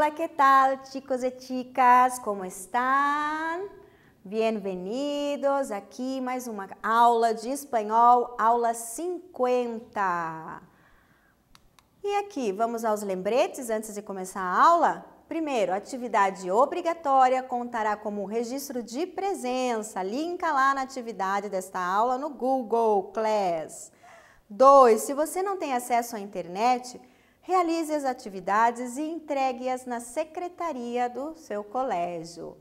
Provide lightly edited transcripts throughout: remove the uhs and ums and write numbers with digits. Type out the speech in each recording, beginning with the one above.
Hola, ¿qué tal, chicos y chicas? ¿Cómo están? Bem-vindos aqui mais uma aula de espanhol, aula 50. E aqui, vamos aos lembretes antes de começar a aula? Primeiro, atividade obrigatória contará como registro de presença. Linka lá na atividade desta aula no Google Class. 2. Se você não tem acesso à internet, realize as atividades e entregue-as na secretaria do seu colégio.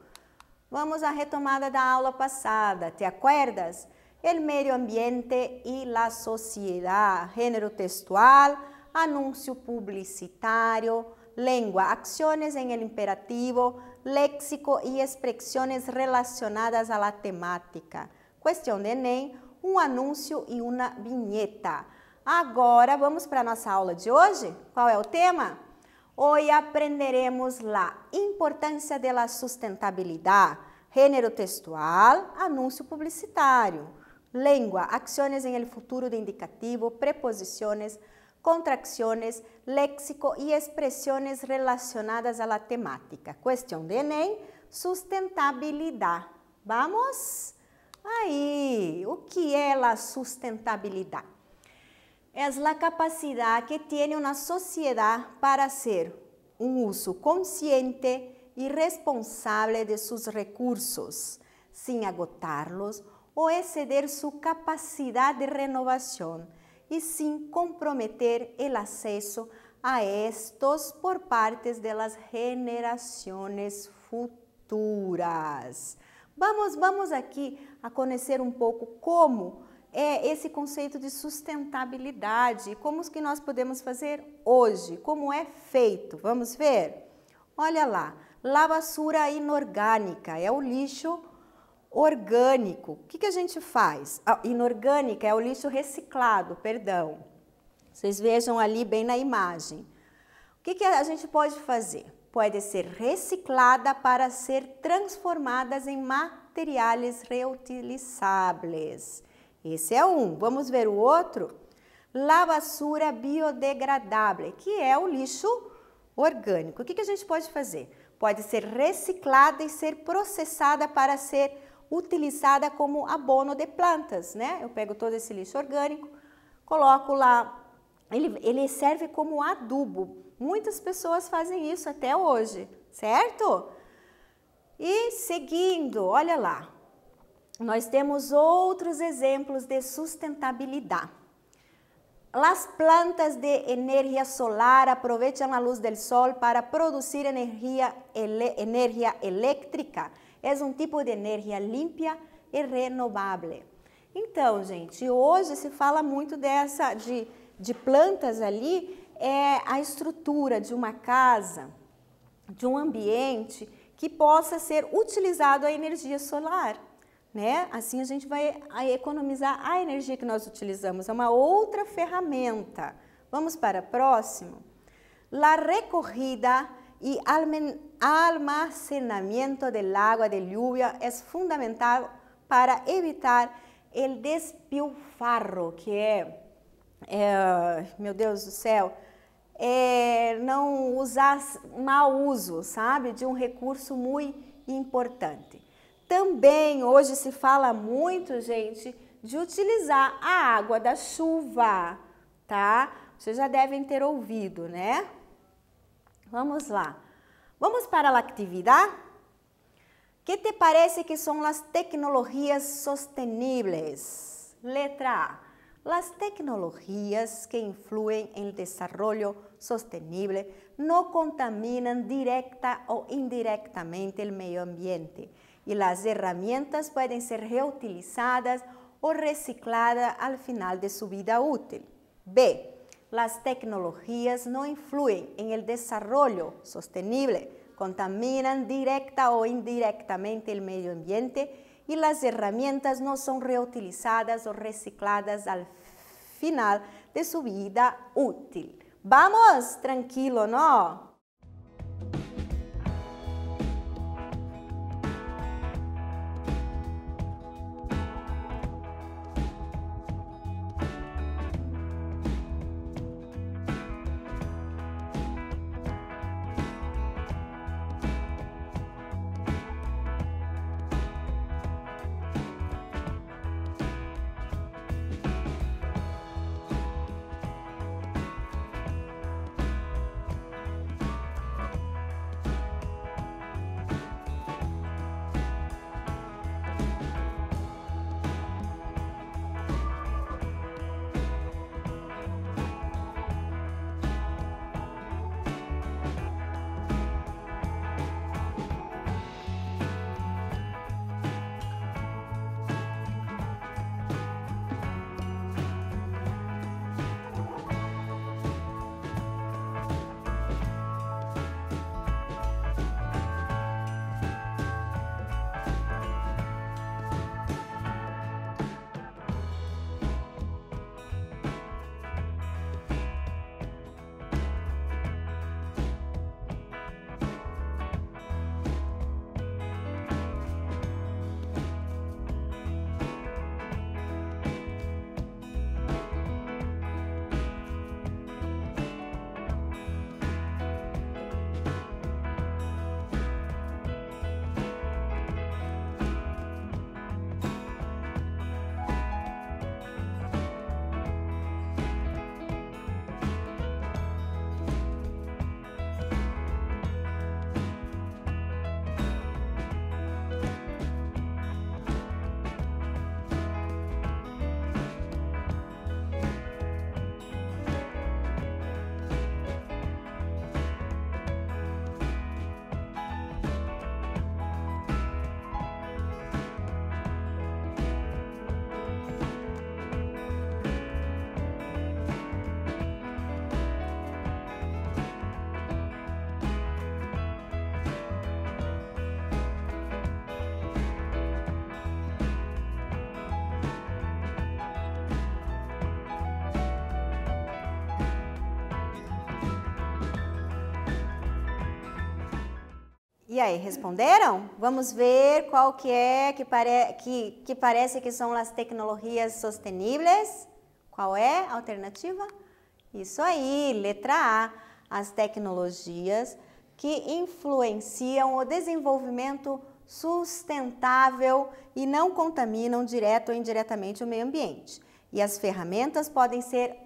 Vamos à retomada da aula passada. ¿Te acuerdas? El medio ambiente y la sociedad, género textual, anúncio publicitário, lengua, acciones en el imperativo, léxico y expresiones relacionadas a la temática. Cuestión de Enem, um anúncio e uma vinheta. Agora, vamos para a nossa aula de hoje? Qual é o tema? Hoje aprenderemos a importância da sustentabilidade, gênero textual, anúncio publicitário, lengua, acciones en el futuro de indicativo, preposiciones, contracciones, léxico y expresiones relacionadas a la temática. Cuestión de Enem, sustentabilidade. Vamos? Aí, o que é a sustentabilidade? É a capacidade que tem uma sociedade para ser um uso consciente e responsável de seus recursos, sem agotá-los ou exceder sua capacidade de renovação e sem comprometer o acesso a estos por parte das gerações futuras. Vamos aqui a conhecer um pouco como é esse conceito de sustentabilidade e como que nós podemos fazer hoje, como é feito. Vamos ver? Olha lá, a basura inorgânica é o lixo orgânico. O que a gente faz? Inorgânica é o lixo reciclado, perdão. Vocês vejam ali bem na imagem. O que a gente pode fazer? Pode ser reciclada para ser transformadas em materiais reutilizáveis. Esse é um. Vamos ver o outro? La basura biodegradável, que é o lixo orgânico. O que a gente pode fazer? Pode ser reciclada e ser processada para ser utilizada como abono de plantas, né? Eu pego todo esse lixo orgânico, coloco lá, ele serve como adubo. Muitas pessoas fazem isso até hoje, certo? E seguindo, olha lá, nós temos outros exemplos de sustentabilidade. As plantas de energia solar aproveitam a luz do sol para produzir energia elétrica. É um tipo de energia limpa e renovável. Então, gente, hoje se fala muito de plantas ali, é a estrutura de uma casa, de um ambiente que possa ser utilizado a energia solar, né? Assim a gente vai economizar a energia que nós utilizamos, é uma outra ferramenta. Vamos para o próximo. La recorrida e almacenamiento del agua de lluvia é fundamental para evitar o despilfarro, que meu Deus do céu, não usar mau uso, sabe, de um recurso muito importante. Também hoje se fala muito, gente, de utilizar a água da chuva, tá? Vocês já devem ter ouvido, né? Vamos lá. Vamos para a atividade? Que te parece que são as tecnologias sostenibles? Letra A. Las tecnologías que influyen en el desarrollo sostenible no contaminan directa o indirectamente el medio ambiente y las herramientas pueden ser reutilizadas o recicladas al final de su vida útil. B. Las tecnologías no influyen en el desarrollo sostenible, contaminan directa o indirectamente el medio ambiente y las herramientas no son reutilizadas o recicladas al final de su vida útil. Vamos, tranquilo, ¿no? E aí, responderam? Vamos ver qual que é que parece que são as tecnologias sustentáveis. Qual é a alternativa? Isso aí, letra A. As tecnologias que influenciam o desenvolvimento sustentável e não contaminam direto ou indiretamente o meio ambiente. E as ferramentas podem ser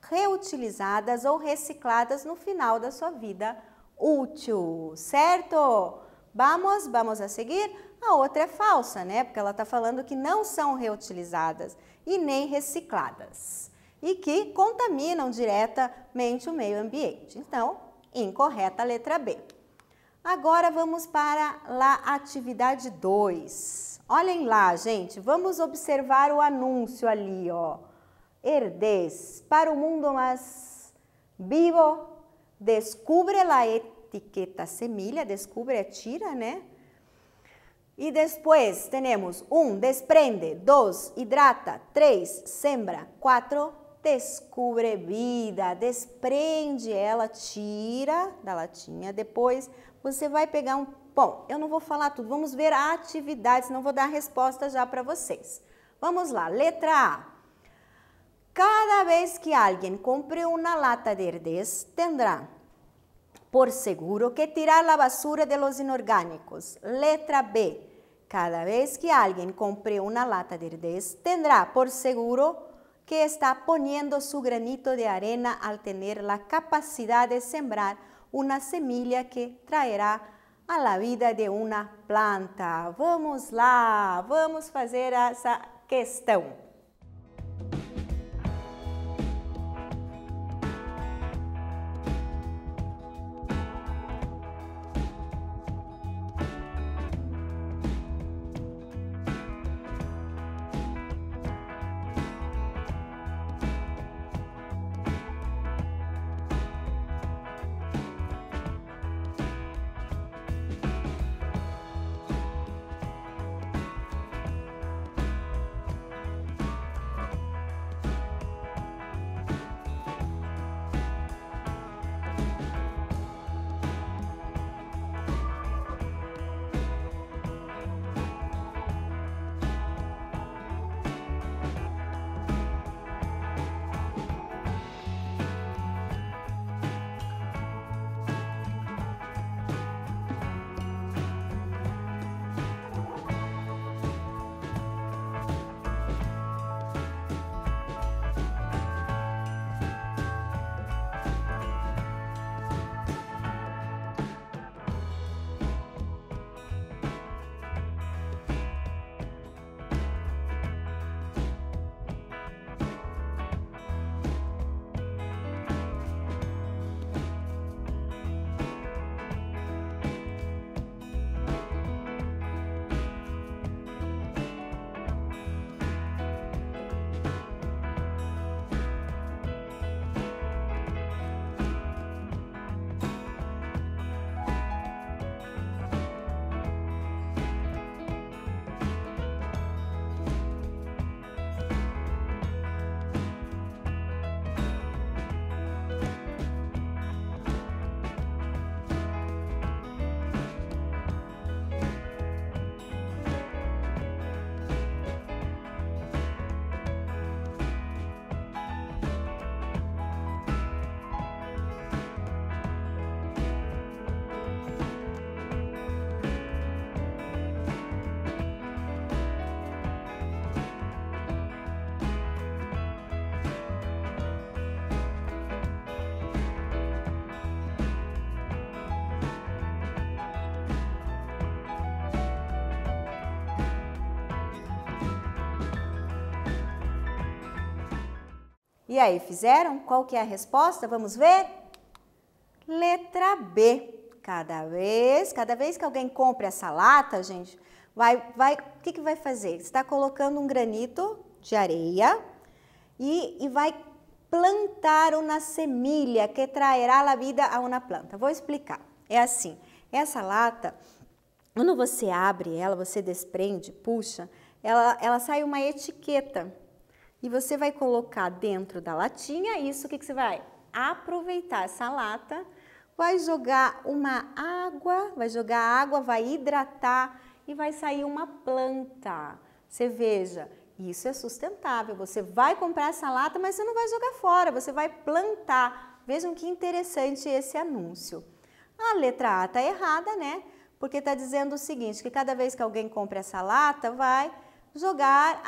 reutilizadas ou recicladas no final da sua vida útil, certo? Vamos a seguir? A outra é falsa, né? Porque ela está falando que não são reutilizadas e nem recicladas e que contaminam diretamente o meio ambiente. Então, incorreta a letra B. Agora vamos para a atividade 2. Olhem lá, gente, vamos observar o anúncio ali, ó. Herdez, para um mundo mais vivo, descubre a etiqueta semilla, descubre é tira, né? E depois temos 1, desprende, 2, hidrata, 3, sembra, 4, descubre vida, desprende ela, tira da latinha, depois você vai pegar um... Bom, eu não vou falar tudo, vamos ver a atividade, senão vou dar a resposta já para vocês. Vamos lá, letra A. Cada vez que alguém compre uma lata de Herdez, tendrá por seguro que tirar a basura de los inorgânicos. Letra B. Cada vez que alguém compre uma lata de Herdez, tendrá por seguro que está poniendo su granito de arena al tener la capacidad de sembrar una semilla que traerá a la vida de una planta. Vamos lá, vamos fazer essa questão. E aí, fizeram? Qual que é a resposta? Vamos ver? Letra B. Cada vez que alguém compra essa lata, gente, o que vai fazer? Você está colocando um granito de areia e vai plantar uma semilha que traerá a vida a uma planta. Vou explicar. É assim, essa lata, quando você abre ela, você desprende, puxa, ela sai uma etiqueta. E você vai colocar dentro da latinha isso, o que você vai? Aproveitar essa lata, vai jogar uma água, vai hidratar e vai sair uma planta. Você veja, isso é sustentável. Você vai comprar essa lata, mas você não vai jogar fora, você vai plantar. Vejam que interessante esse anúncio. A letra A está errada, né? Porque está dizendo o seguinte, que cada vez que alguém compra essa lata, vai jogar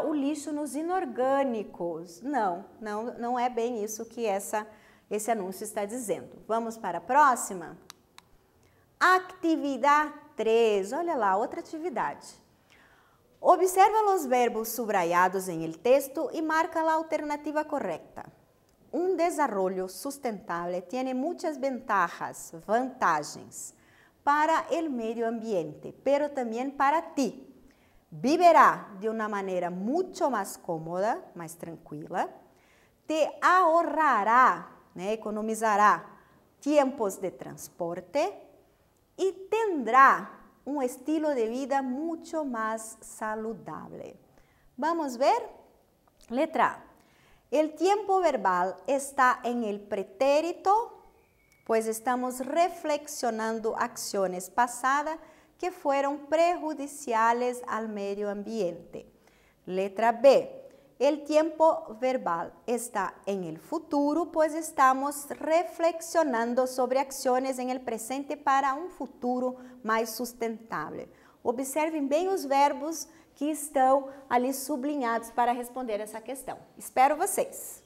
o lixo nos inorgânicos. Não é bem isso que esse anúncio está dizendo. Vamos para a próxima? Atividade 3. Olha lá, outra atividade. Observa os verbos subrayados em el texto e marca a alternativa correta. Um desarrollo sustentable tiene muchas vantagens para el medio ambiente, pero también para ti. Viverá de una manera mucho más cómoda, más tranquila, te ahorrará, né, economizará tiempos de transporte y tendrá un estilo de vida mucho más saludable. Vamos a ver? Letra A. El tiempo verbal está en el pretérito, pues estamos reflexionando acciones pasadas que fueron prejudiciales al medio ambiente. Letra B. El tiempo verbal está en el futuro, pues estamos reflexionando sobre acciones en el presente para un futuro mais sustentável. Observem bem os verbos que estão ali sublinhados para responder essa questão. Espero vocês!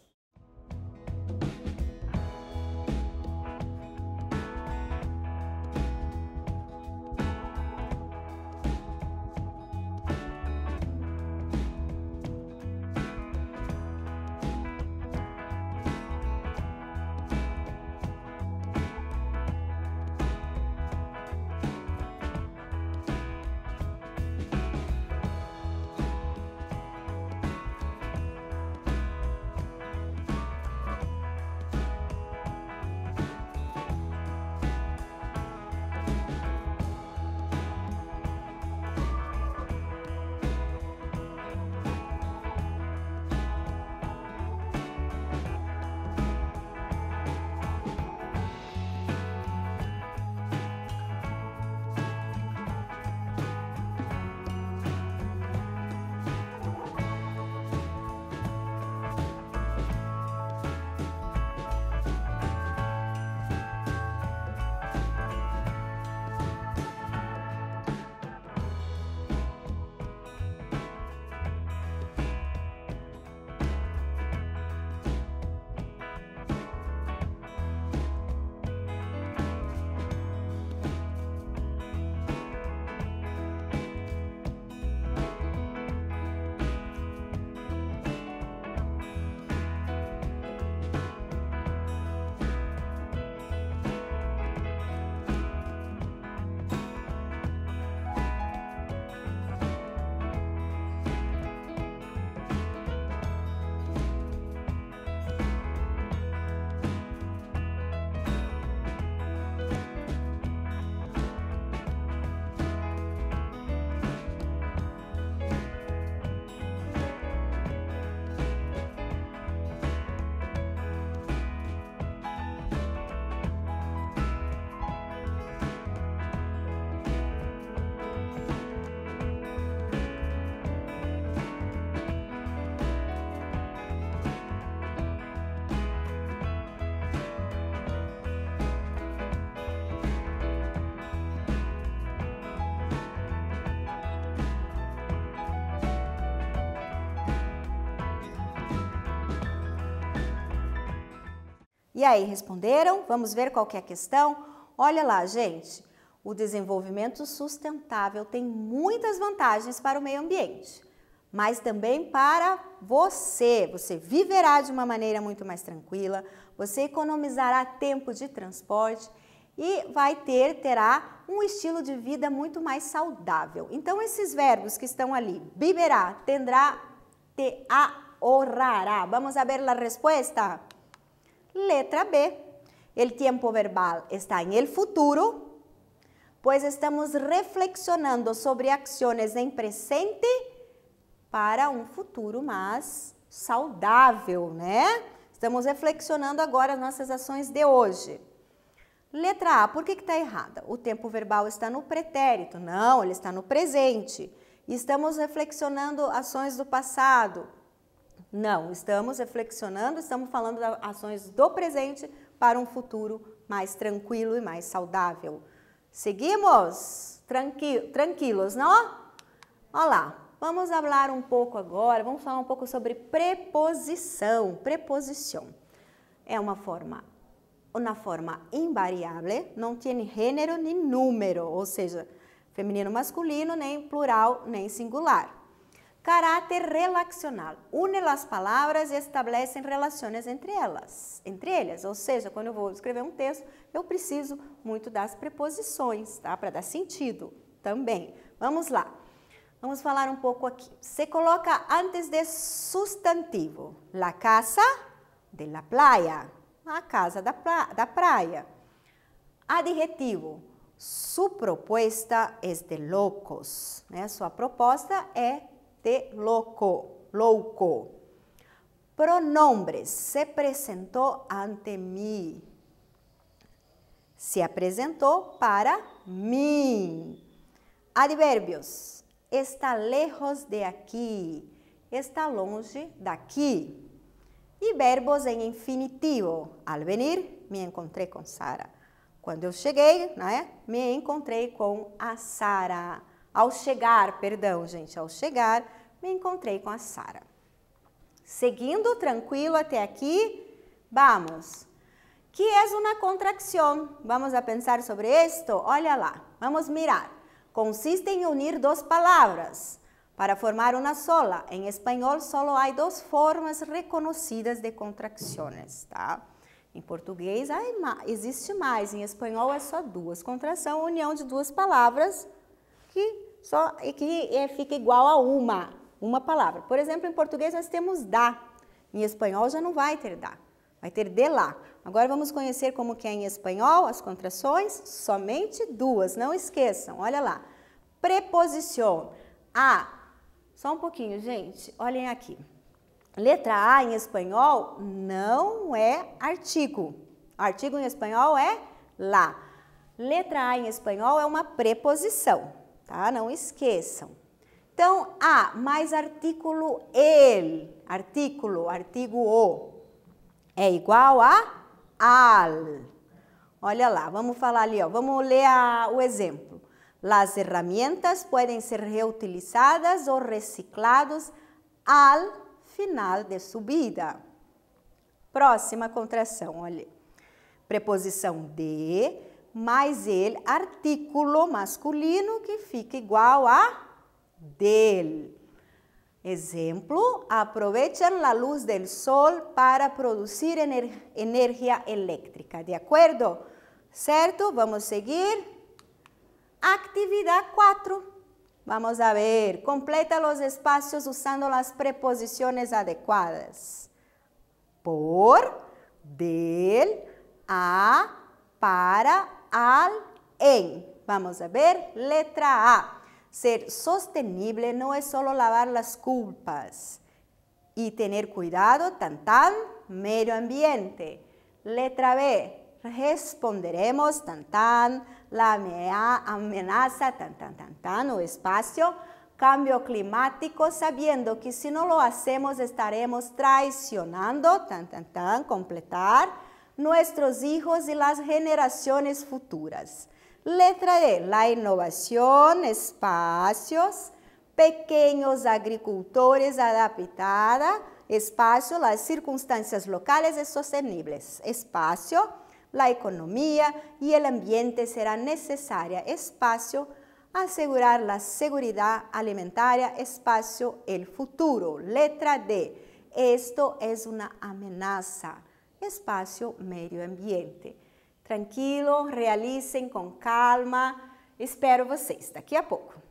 E aí, responderam? Vamos ver qual que é a questão? Olha lá, gente, o desenvolvimento sustentável tem muitas vantagens para o meio ambiente, mas também para você. Você viverá de uma maneira muito mais tranquila, você economizará tempo de transporte e terá um estilo de vida muito mais saudável. Então, esses verbos que estão ali, viverá, tendrá, te ahorrará. Vamos a ver a resposta? Letra B. El tiempo verbal está en el futuro, pues estamos reflexionando sobre acciones en presente para um futuro mais saudável, né? Estamos reflexionando agora as nossas ações de hoje. Letra A, por que está errada? O tempo verbal está no pretérito. Não, ele está no presente. Estamos reflexionando ações do passado. Não, estamos reflexionando, estamos falando das ações do presente para um futuro mais tranquilo e mais saudável. Seguimos? Tranquilos, não? Olha lá, vamos falar um pouco agora, vamos falar um pouco sobre preposição. Preposição é uma forma invariável, não tem gênero nem número, ou seja, feminino, masculino, nem plural, nem singular. Caráter relacional. Une as palavras e estabelece relações entre elas. Ou seja, quando eu vou escrever um texto, eu preciso muito das preposições, tá? Para dar sentido também. Vamos lá. Vamos falar um pouco aqui. Se coloca antes de substantivo. La casa de la playa. A casa da praia. Adjetivo. Su propuesta es de locos. Né? Sua proposta é de louco. Pronombres. Se apresentou ante mim. Se apresentou para mim. Advérbios. Está lejos de aqui. Está longe daqui. E verbos em infinitivo. Al venir, me encontrei com Sara. Quando eu cheguei, né, me encontrei com a Sara. Ao chegar, me encontrei com a Sara. Seguindo tranquilo até aqui, vamos. Que é uma contracção? Vamos a pensar sobre isto? Olha lá, vamos mirar. Consiste em unir duas palavras para formar uma sola. Em espanhol, só há duas formas reconhecidas de contrações, tá? Em português, existe mais. Em espanhol, é só duas. Contração, união de duas palavras que fica igual a uma palavra. Por exemplo, em português, nós temos dá. Em espanhol, já não vai ter dá. Vai ter de lá. Agora, vamos conhecer como que é em espanhol as contrações. Somente duas. Não esqueçam. Olha lá. Preposição. A. Só um pouquinho, gente. Olhem aqui. Letra A em espanhol não é artigo. Artigo em espanhol é lá. Letra A em espanhol é uma preposição, tá? Não esqueçam. Então, A mais artículo el, artigo o, é igual a al. Olha lá, vamos falar ali, ó. Vamos ler o exemplo. Las herramientas pueden ser reutilizadas o reciclados al final de sua vida. Próxima contração, olha. Preposição de mais ele, artículo masculino que fica igual a del. Exemplo, aproveitam a luz do sol para produzir energia elétrica. De acordo? Certo? Vamos seguir. Atividade 4. Vamos a ver. Completa os espaços usando as preposições adequadas. Por, del, a, para, al, en. Vamos a ver. Letra A. Ser sostenible no es solo lavar las culpas y tener cuidado, medio ambiente. Letra B. Responderemos, la amenaza, o espacio, cambio climático, sabiendo que si no lo hacemos estaremos traicionando, completar, nuestros hijos y las generaciones futuras. Letra E, la innovación, espacios, pequeños agricultores adaptada, espacio, las circunstancias locales y sostenibles, espacio, la economía y el ambiente será necesaria, espacio, asegurar la seguridad alimentaria, espacio, el futuro. Letra D, esto es una amenaza, espacio, medio ambiente. Tranquilo, realicem com calma, espero vocês daqui a pouco.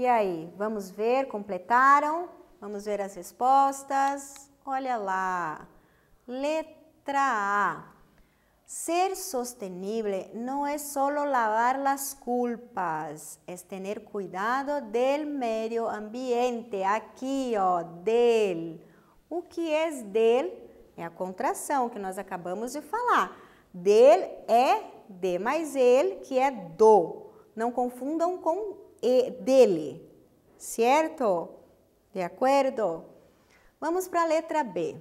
E aí, vamos ver, completaram? Vamos ver as respostas. Olha lá. Letra A. Ser sostenible no es solo lavar las culpas, es tener cuidado del medio ambiente. Aqui, ó, del. O que é del? É a contração que nós acabamos de falar. Del é de mais ele, que é do. Não confundam com dele, certo? De acordo? Vamos para a letra B.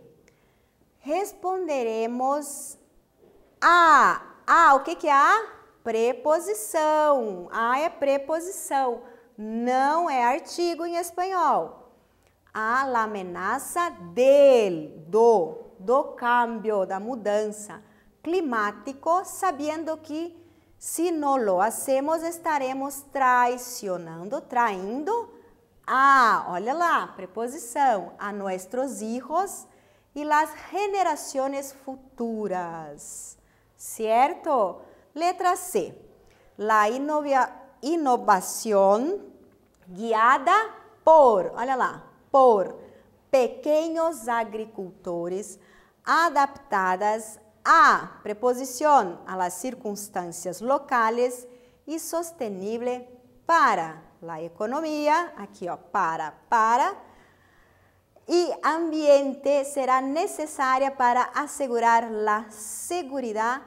Responderemos a. O que é a? Preposição. A é preposição, não é artigo em espanhol. A la amenaza do cambio, da mudança climático, sabendo que se no lo hacemos estaremos traicionando, traindo olha lá, preposição, a nuestros hijos e las generaciones futuras, certo? Letra C. La inovación guiada por, olha lá, por pequeños agricultores adaptadas a preposición a las circunstancias locales y sostenible para la economía, aqui ó, para, y ambiente será necesaria para asegurar la seguridad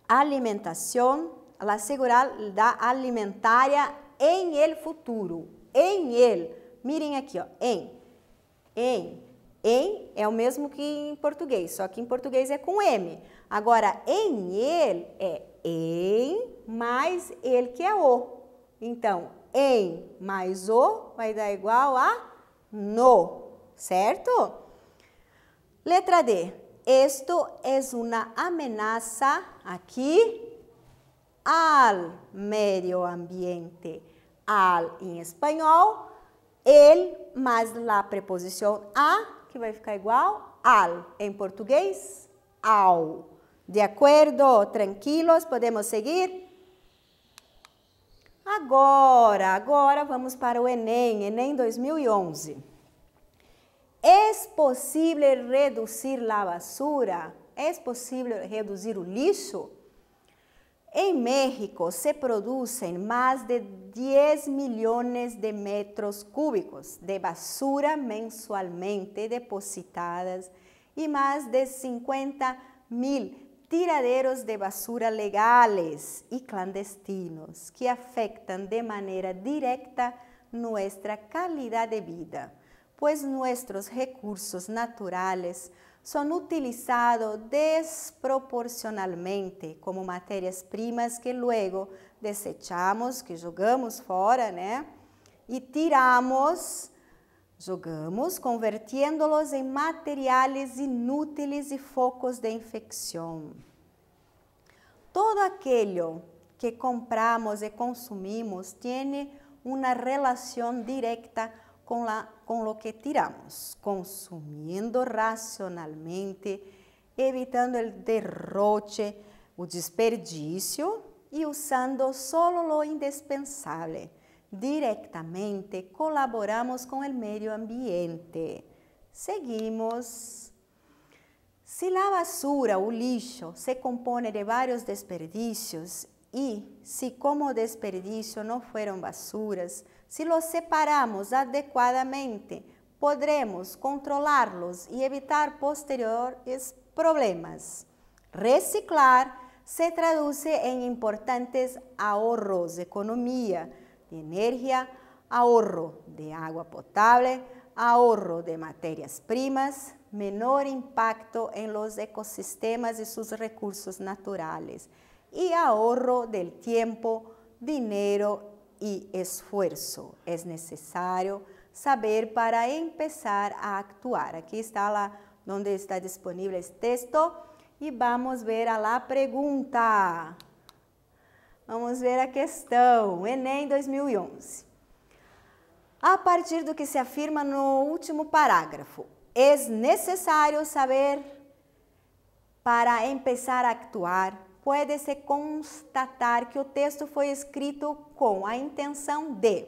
alimentación, la seguridad alimentaria en el futuro, en el, mirem aqui ó, em é o mesmo que em português, só que em português é com M. Agora, em ele é em mais ele que é o. Então, em mais o vai dar igual a no, certo? Letra D. Esto es una amenaza aqui al medio ambiente. Al em espanhol, el mais la preposição a, que vai ficar igual al. Em português, ao. De acordo? Tranquilos? Podemos seguir? Agora vamos para o Enem, Enem 2011. É possível reduzir a basura? É possível reduzir o lixo? Em México se producen más de 10 millones de metros cúbicos de basura mensualmente depositadas y más de 50.000 tiraderos de basura legales y clandestinos que afectan de manera directa nuestra calidad de vida, pues nuestros recursos naturales son utilizados desproporcionalmente como matérias-primas que luego desechamos, que jogamos fora, né? E jogamos, convirtiendo-los em materiais inúteis e focos de infecção. Todo aquello que compramos e consumimos tem uma relação direta com lo que tiramos, consumindo racionalmente, evitando o derroche, o desperdício e usando solo lo indispensável. Directamente colaboramos com o meio ambiente. Seguimos. Se a basura, o lixo, se compõe de vários desperdícios e se como desperdício não foram basuras, se los separamos adequadamente, podremos controlarlos e evitar posteriores problemas. Reciclar se traduz em importantes ahorros de economia, de energia, ahorro de água potável, ahorro de matérias-primas, menor impacto en los ecosistemas y sus recursos naturales y ahorro del tiempo, dinero y esfuerzo. Es necesario saber para empezar a actuar. Aquí está donde está disponible este texto y vamos a ver a la pregunta. Vamos ver a questão, Enem 2011. A partir do que se afirma no último parágrafo, é necessário saber para empezar a actuar. Pode-se constatar que o texto foi escrito com a intenção de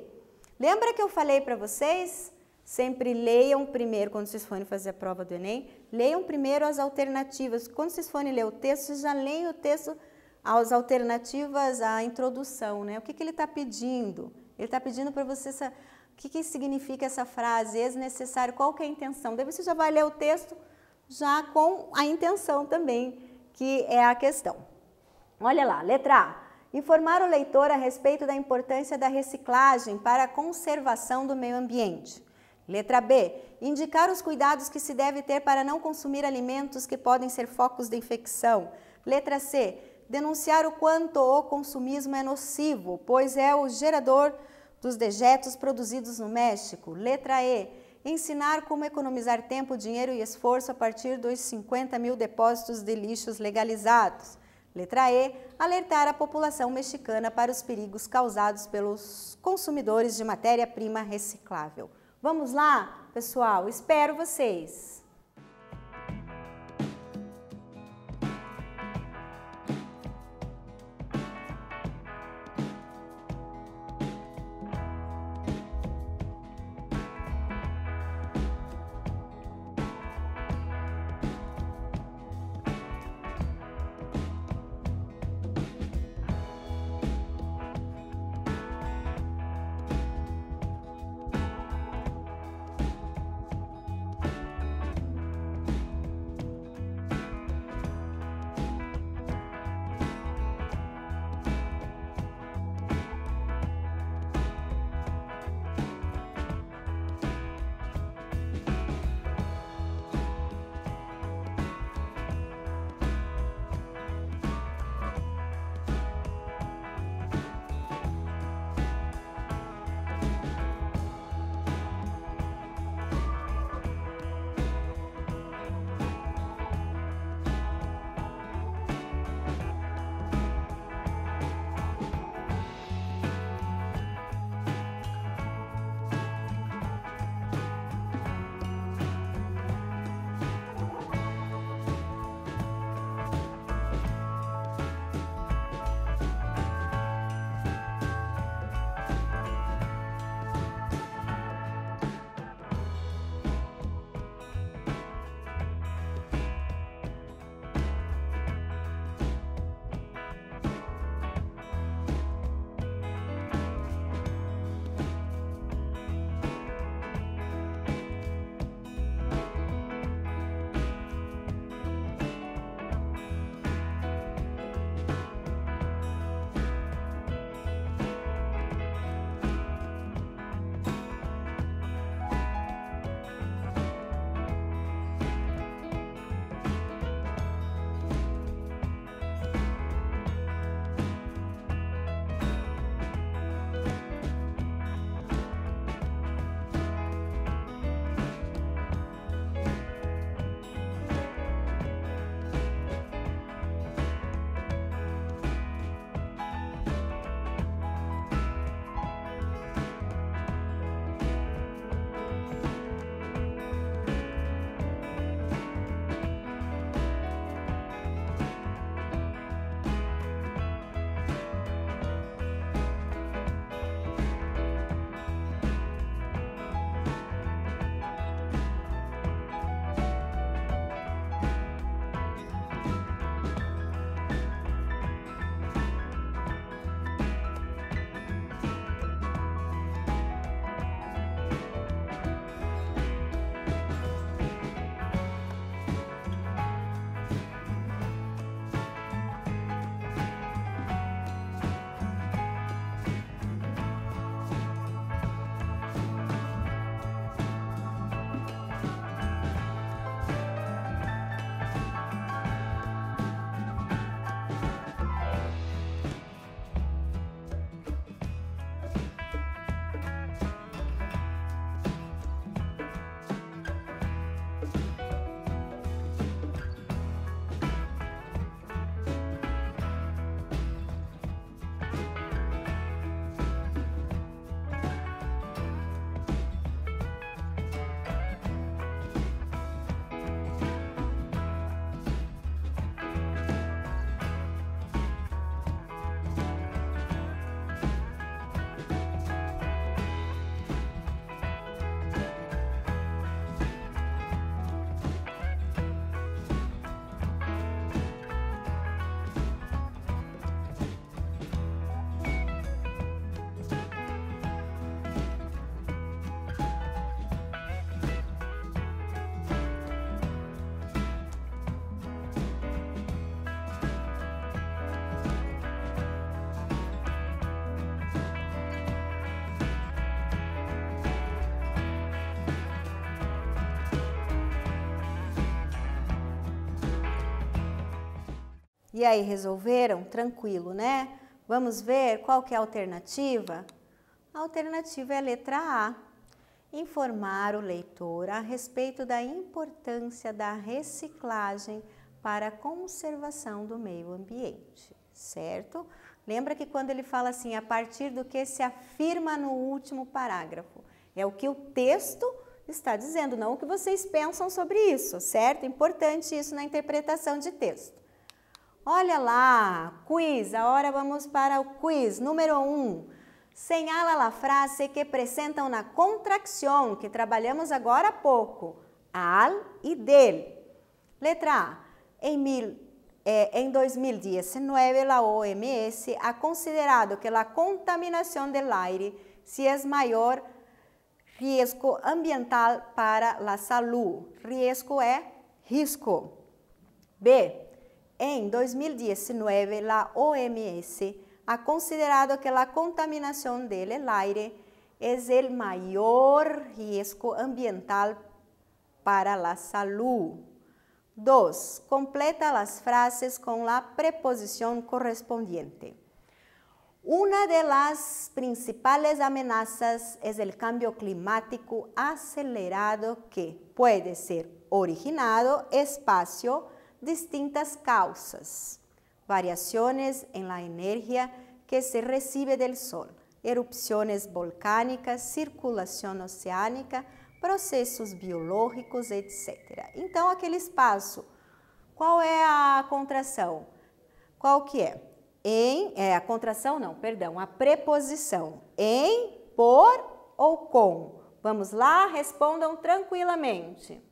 Lembra que eu falei para vocês? Sempre leiam primeiro, quando vocês forem fazer a prova do Enem, leiam primeiro as alternativas. Quando vocês forem ler o texto, vocês já leem o texto, as alternativas, a introdução, né? O que ele está pedindo? Ele está pedindo para você, o que significa essa frase, desnecessário, qual que é a intenção? Daí você já vai ler o texto já com a intenção também, que é a questão. Olha lá, letra A. Informar o leitor a respeito da importância da reciclagem para a conservação do meio ambiente. Letra B. Indicar os cuidados que se deve ter para não consumir alimentos que podem ser focos de infecção. Letra C. Denunciar o quanto o consumismo é nocivo, pois é o gerador dos dejetos produzidos no México. Letra E. Ensinar como economizar tempo, dinheiro e esforço a partir dos 50 mil depósitos de lixos legalizados. Letra E. Alertar a população mexicana para os perigos causados pelos consumidores de matéria-prima reciclável. Vamos lá, pessoal? Espero vocês! E aí, resolveram? Tranquilo, né? Vamos ver qual que é a alternativa? A alternativa é a letra A. Informar o leitor a respeito da importância da reciclagem para a conservação do meio ambiente, certo? Lembra que quando ele fala assim, a partir do que se afirma no último parágrafo, é o que o texto está dizendo, não o que vocês pensam sobre isso, certo? Importante isso na interpretação de texto. Olha lá, quiz, agora vamos para o quiz, número 1. Señala a frase que apresenta uma contracção, que trabalhamos agora há pouco, al e del. Letra A. Em 2019, a OMS ha considerado que a contaminação do aire se é maior risco ambiental para a saúde. Risco é risco. B. Em 2019, a OMS ha considerado que a contaminação do aire é o maior risco ambiental para a saúde. 2. Completa as frases com a preposição correspondiente. Una de las principales amenazas es el cambio climático acelerado que puede ser originado espacio distintas causas. Variaciones en la energía que se recibe del sol, erupciones volcánicas, circulação oceânica, processos biológicos, etc. Então, aquele espaço, qual é a contração? Qual que é? A contração não, perdão, a preposição. Em, por ou com? Vamos lá, respondam tranquilamente.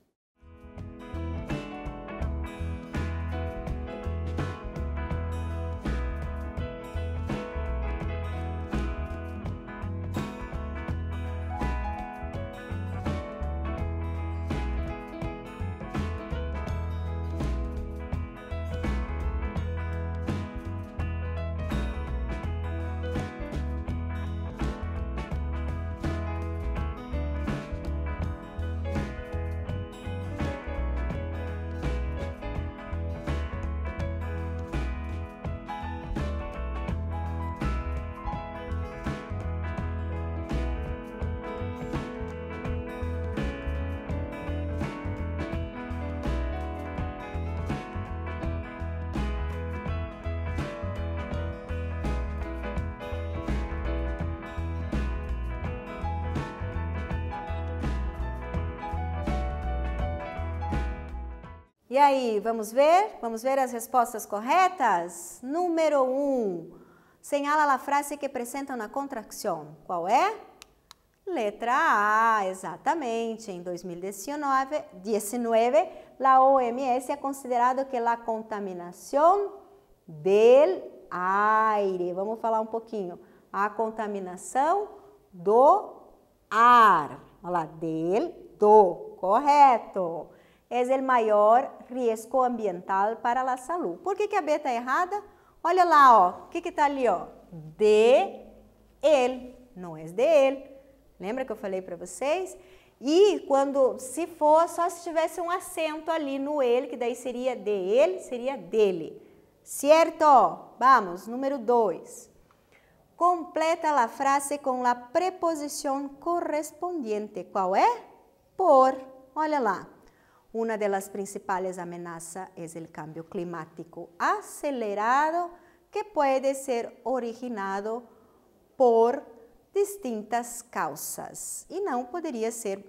E aí, vamos ver? Vamos ver as respostas corretas? Número 1. Señala a frase que apresenta uma contracção. Qual é? Letra A, exatamente. Em 2019, a OMS ha considerado que a contaminação del aire, vamos falar um pouquinho, a contaminação do ar, olha lá, do, correto. É o maior risco ambiental para a saúde. Por que a B está errada? Olha lá, ó, o que está ali, ó? De ele, não é de ele. Lembra que eu falei para vocês? E quando, se for, só se tivesse um acento ali no ele, que daí seria de ele, seria dele. Certo? Vamos, número 2. Completa a frase com a preposição correspondiente. Qual é? Por. Olha lá. Una de las principales amenazas es el cambio climático acelerado que puede ser originado por distintas causas. E não poderia ser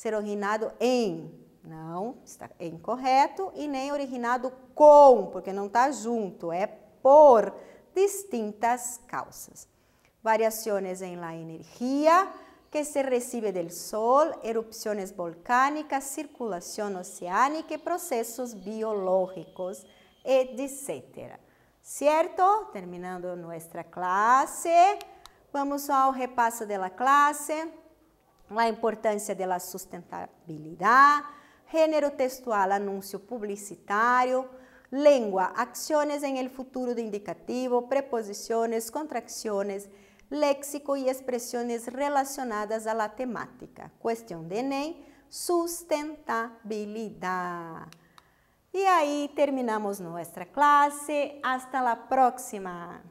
originado em, não, está incorreto, e nem originado com, porque não está junto, é por distintas causas. Variações em la energia que se recibe del sol, erupciones volcánicas, circulación oceánica y procesos biológicos, etc. ¿Cierto? Terminando nuestra clase, vamos ao repaso de la clase, la importancia de la sustentabilidad, género textual, anuncio publicitario, lengua, acciones en el futuro de indicativo, preposiciones, contracciones, léxico e expressões relacionadas à temática. Questão de Enem, sustentabilidade. E aí, ahí terminamos nuestra clase. Hasta la próxima.